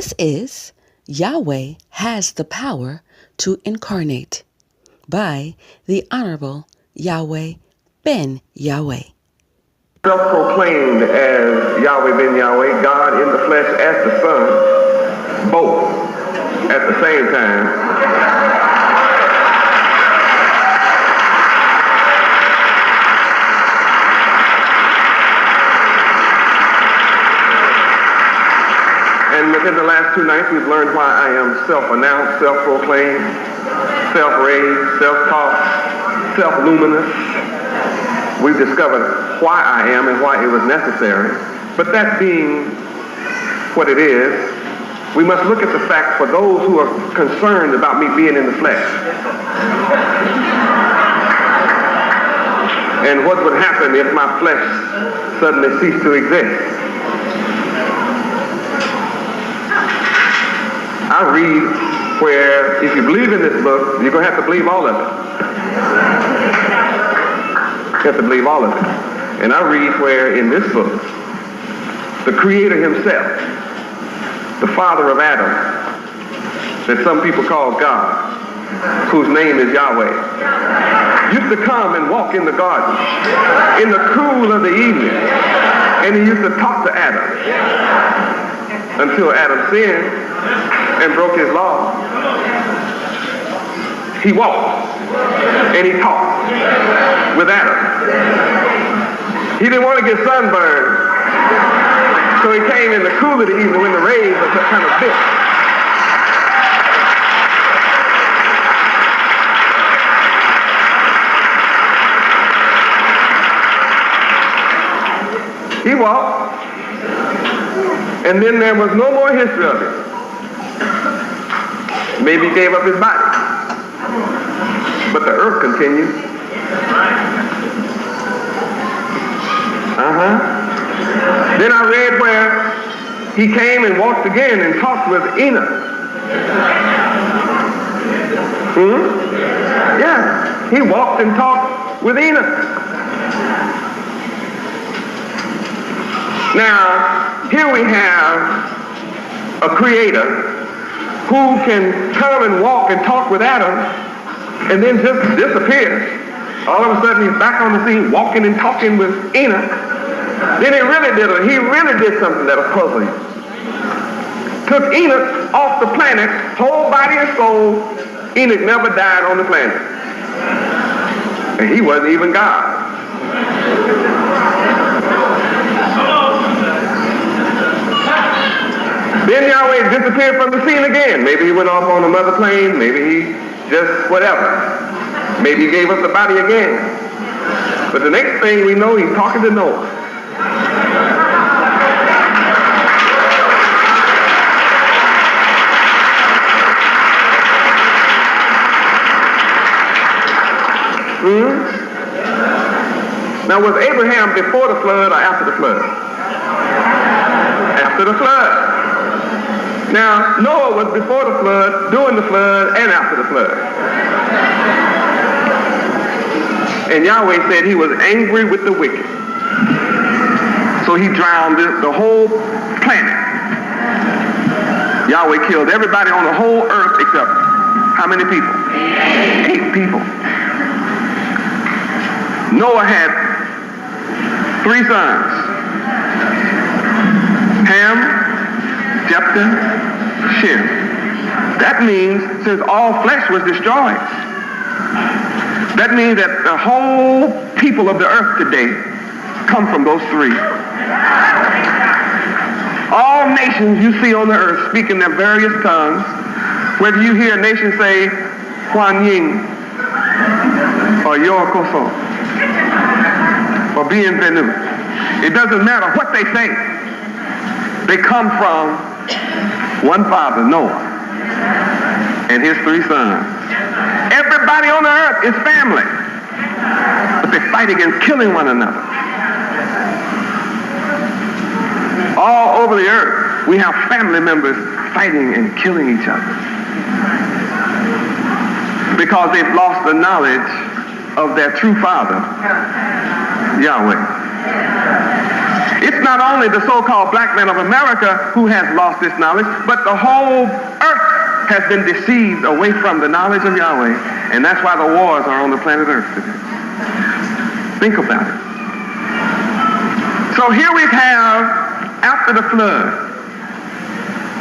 This is Yahweh Has the Power to Incarnate by the Honorable Yahweh Ben Yahweh. Self-proclaimed as Yahweh Ben Yahweh, God in the flesh as the Son, both at the same time. And within the last 2 nights, we've learned why I am self-announced, self-proclaimed, self-raised, self-taught, self-luminous. We've discovered why I am and why it was necessary. But that being what it is, we must look at the fact for those who are concerned about me being in the flesh. And what would happen if my flesh suddenly ceased to exist? I read where if you believe in this book, you're going to have to believe all of it. You have to believe all of it. And I read where in this book, the Creator himself, the father of Adam, that some people call God, whose name is Yahweh, used to come and walk in the garden in the cool of the evening. And he used to talk to Adam until Adam sinned and broke his law. He walked and he talked with Adam. He didn't want to get sunburned, so he came in the cool of the evening when the rays were kind of thick. He walked, and then there was no more history of it. Maybe he gave up his body, but the earth continued. Then I read where he came and walked again and talked with Enoch. Yeah, he walked and talked with Enoch. Now, here we have a creator who can come and walk and talk with Adam and then just disappears. All of a sudden he's back on the scene walking and talking with Enoch. Then he really did something that'll puzzle you. Took Enoch off the planet, whole body and soul. Enoch never died on the planet. And he wasn't even God. Then Yahweh disappeared from the scene again. Maybe he went off on another plane. Maybe he just whatever. Maybe he gave up the body again. But the next thing we know, he's talking to Noah. Now, was Abraham before the flood or after the flood? After the flood. Now, Noah was before the flood, during the flood, and after the flood. And Yahweh said he was angry with the wicked. So he drowned the whole planet. Yahweh killed everybody on the whole earth except how many people? 8 people. Noah had 3 sons. Ham, Japheth, Shem. That means since all flesh was destroyed, that means that the whole people of the earth today come from those 3. All nations you see on the earth speaking their various tongues, whether you hear a nation say Huan Ying or Yo Koso or Bienvenue, it doesn't matter what they say. They come from one father, Noah, and his 3 sons. Everybody on the earth is family, but they fight against killing one another. All over the earth, we have family members fighting and killing each other because they've lost the knowledge of their true father, Yahweh. It's not only the so-called black man of America who has lost this knowledge, but the whole earth has been deceived away from the knowledge of Yahweh. And that's why the wars are on the planet Earth today. Think about it. So here we have, after the flood,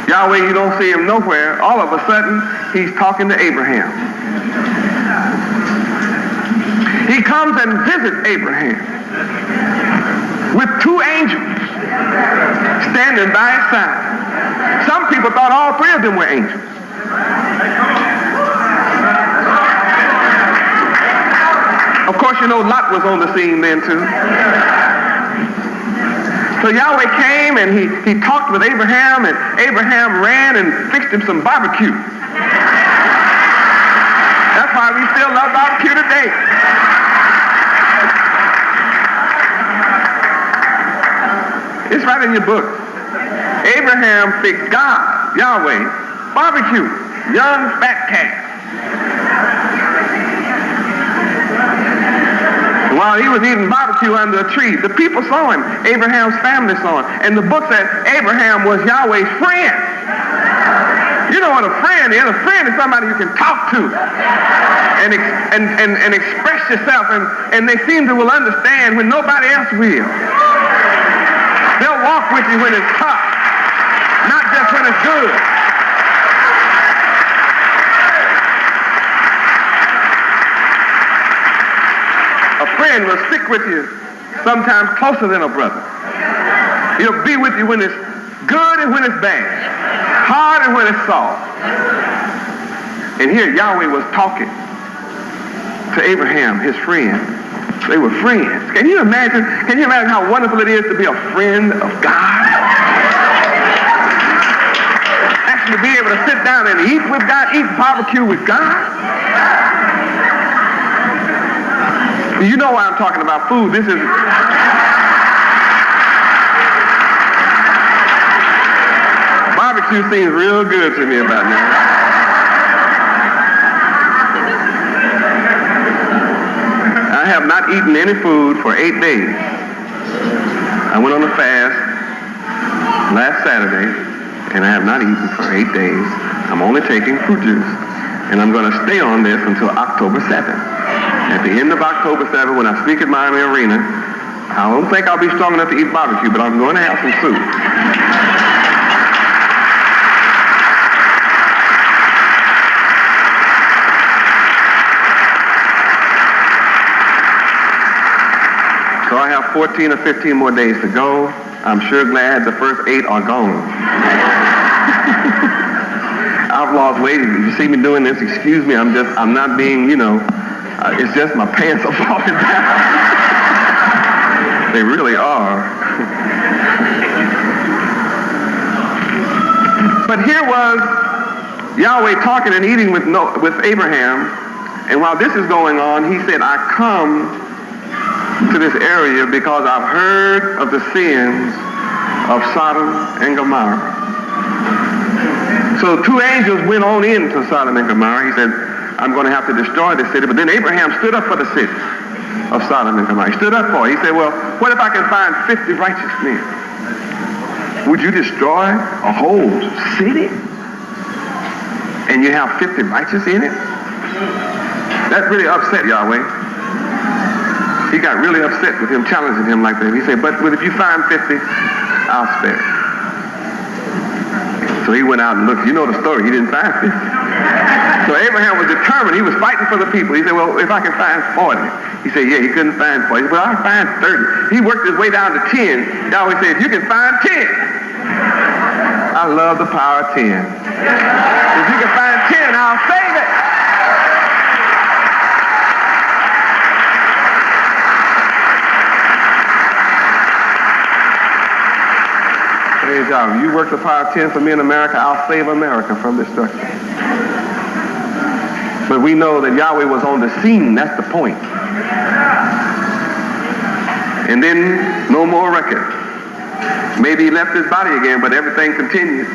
Yahweh, you don't see him nowhere. All of a sudden, he's talking to Abraham. He comes and visits Abraham with two angels standing by his side. Some people thought all three of them were angels. Of course, you know Lot was on the scene then too. So Yahweh came and he talked with Abraham, and Abraham ran and fixed him some barbecue. That's why we still love barbecue today. It's right in your book. Abraham fixed God, Yahweh, barbecue, young fat calf. While he was eating barbecue under a tree, the people saw him. Abraham's family saw him. And the book said Abraham was Yahweh's friend. You know what a friend is? A friend is somebody you can talk to and express yourself, and they seem to will understand when nobody else will. They'll walk with you when it's tough, not just when it's good. A friend will stick with you sometimes closer than a brother. He'll be with you when it's good and when it's bad, hard and when it's soft. And here Yahweh was talking to Abraham, his friend. They were friends. Can you imagine how wonderful it is to be a friend of God? Actually be able to sit down and eat with God, eat barbecue with God. You know why I'm talking about food. This is... Barbecue seems real good to me about now. I have not eaten any food for 8 days. I went on a fast last Saturday, and I have not eaten for 8 days. I'm only taking fruit juice, and I'm going to stay on this until October 7th. At the end of October 7th, when I speak at Miami Arena, I don't think I'll be strong enough to eat barbecue, but I'm going to have some soup. So I have 14 or 15 more days to go. I'm sure glad the first 8 are gone. I've lost weight. If you see me doing this, excuse me, I'm not being, it's just my pants are falling down. They really are. But here was Yahweh talking and eating with Abraham, and while this is going on, he said, I come to this area because I've heard of the sins of Sodom and Gomorrah. So 2 angels went on into Sodom and Gomorrah. He said, I'm going to have to destroy this city. But then Abraham stood up for the city of Sodom and Gomorrah. He stood up for it. He said, well, what if I can find 50 righteous men? Would you destroy a whole city? And you have 50 righteous in it? That really upset Yahweh. He got really upset with him, challenging him like that. He said, but if you find 50, I'll spare it. So he went out and looked. You know the story. He didn't find 50. So Abraham was determined. He was fighting for the people. He said, well, if I can find 40. He said, yeah, he couldn't find 40. He said, well, I'll find 30. He worked his way down to 10. Yahweh said, if you can find 10. I love the power of 10. If you can find 10, I'll save it. Praise God. If you work the power of 10 for me in America, I'll save America from destruction. But we know that Yahweh was on the scene. That's the point. And then no more record. Maybe he left his body again, but everything continued.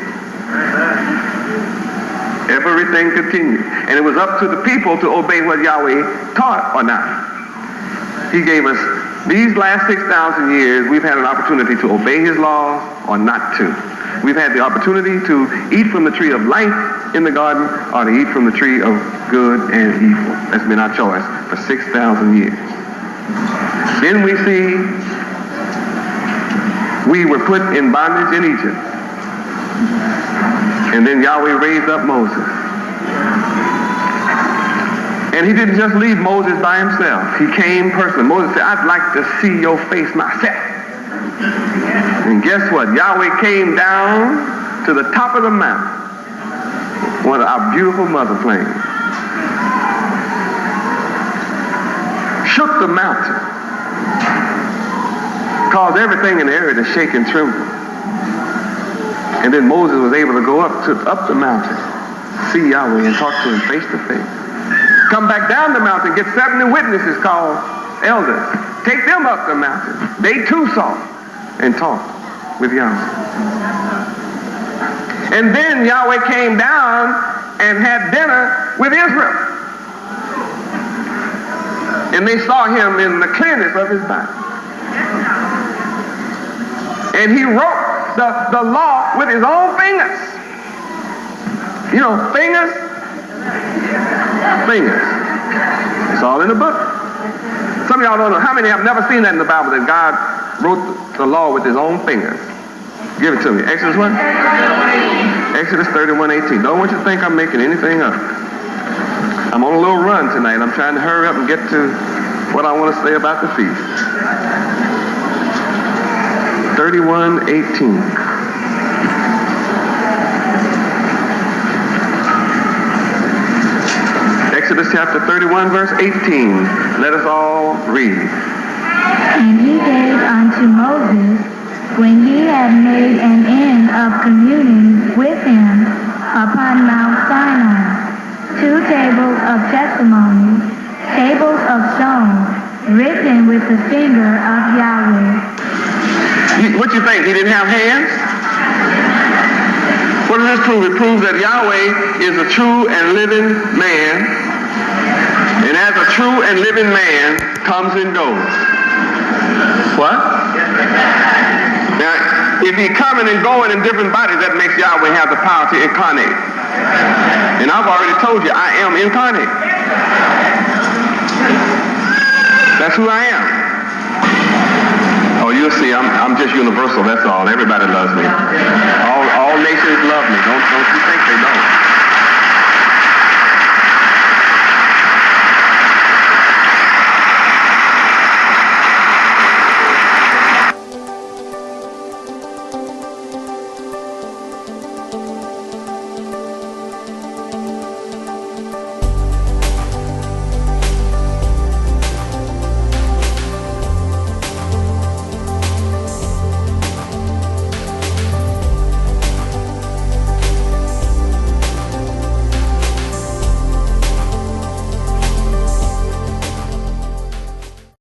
Everything continued. And it was up to the people to obey what Yahweh taught or not. He gave us These last 6,000 years, we've had an opportunity to obey his laws or not to. We've had the opportunity to eat from the tree of life in the garden or to eat from the tree of good and evil. That's been our choice for 6,000 years. Then we see we were put in bondage in Egypt. And then Yahweh raised up Moses. And he didn't just leave Moses by himself. He came personally. Moses said, I'd like to see your face myself. And guess what? Yahweh came down to the top of the mountain, one of our beautiful mother plains, shook the mountain, caused everything in the area to shake and tremble. And then Moses was able to go up the mountain, see Yahweh and talk to him face to face. Come back down the mountain, get 70 witnesses called elders. Take them up the mountain. They too saw and talked with Yahweh. And then Yahweh came down and had dinner with Israel. And they saw him in the clearness of his body. And he wrote the law with his own fingers. You know, fingers. It's all in the book. Some of y'all don't know. How many have never seen that in the Bible, that God wrote the law with his own fingers? Give it to me. Exodus what? Exodus 31:18. Don't want you to think I'm making anything up. I'm on a little run tonight. I'm trying to hurry up and get to what I want to say about the feast. 31:18. Exodus chapter 31, verse 18. Let us all read. And he gave unto Moses, when he had made an end of communing with him upon Mount Sinai, 2 tables of testimony, tables of stone, written with the finger of Yahweh. What you think? He didn't have hands? What does this prove? It proves that Yahweh is a true and living man. And as a true and living man comes and goes. What? Now, if he's coming and going in different bodies, that makes Yahweh have the power to incarnate. And I've already told you, I am incarnate. That's who I am. Oh, you'll see, I'm just universal, that's all. Everybody loves me. All